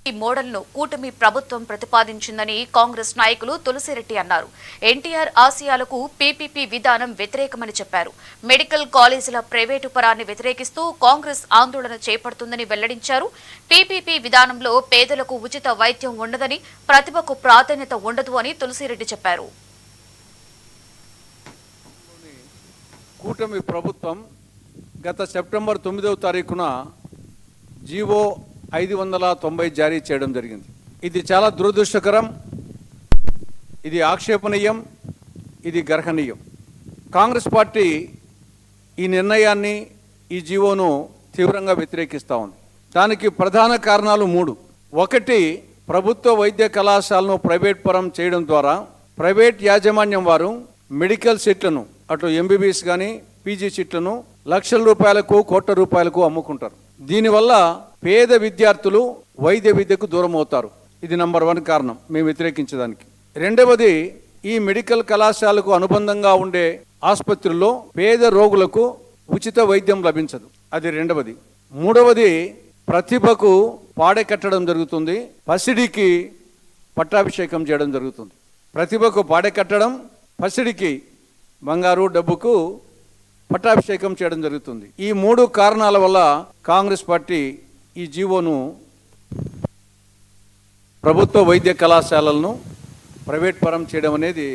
ఈ మోడల్ను కూటమి ప్రభుత్వం ప్రతిపాదించిందని కాంగ్రెస్ నాయకులు తులసిరెడ్డి అన్నారు. ఎన్టీఆర్ ఆశయాలకు పీపీపీ విధానం వ్యతిరేకమని చెప్పారు. మెడికల్ కాలేజీల ప్రైవేటు పరాన్ని వ్యతిరేకిస్తూ కాంగ్రెస్ ఆందోళన చేపడుతుందని వెల్లడించారు. పీపీపీ విధానంలో పేదలకు ఉచిత వైద్యం ఉండదని, ప్రతిభకు ప్రాధాన్యత ఉండదు అని తులసిరెడ్డి చెప్పారు. కూటమి ప్రభుత్వం గత సెప్టెంబర్ 9వ తారీఖున జీవో 590 జారీ చేయడం జరిగింది. ఇది చాలా దురదృష్టకరం, ఇది ఆక్షేపణీయం, ఇది గర్హనీయం. కాంగ్రెస్ పార్టీ ఈ నిర్ణయాన్ని, ఈ జీవోను తీవ్రంగా వ్యతిరేకిస్తూ ఉంది. దానికి ప్రధాన కారణాలు 3. 1, ప్రభుత్వ వైద్య కళాశాలను ప్రైవేట్ పరం చేయడం ద్వారా ప్రైవేట్ యాజమాన్యం వారు మెడికల్ సీట్లను, అటు ఎంబీబీఎస్ కానీ పీజీ సీట్లను లక్షల రూపాయలకు, కోట్ల రూపాయలకు అమ్ముకుంటారు. దీనివల్ల పేద విద్యార్థులు వైద్య విద్యకు దూరం అవుతారు. ఇది నంబర్ 1 కారణం మేము వ్యతిరేకించడానికి. 2వది, ఈ మెడికల్ కళాశాలకు అనుబంధంగా ఉండే ఆసుపత్రుల్లో పేద రోగులకు ఉచిత వైద్యం లభించదు. అది 2వది. 3వది, ప్రతిభకు పాడె కట్టడం జరుగుతుంది, పసిడికి పట్టాభిషేకం చేయడం జరుగుతుంది. ప్రతిభకు పాడె కట్టడం, పసిడికి బంగారు డబ్బుకు పట్టాభిషేకం చేయడం జరుగుతుంది. ఈ 3 కారణాల వల్ల కాంగ్రెస్ పార్టీ ఈ జీవోను, ప్రభుత్వ వైద్య కళాశాలలను ప్రైవేట్ పరం చేయడం అనేది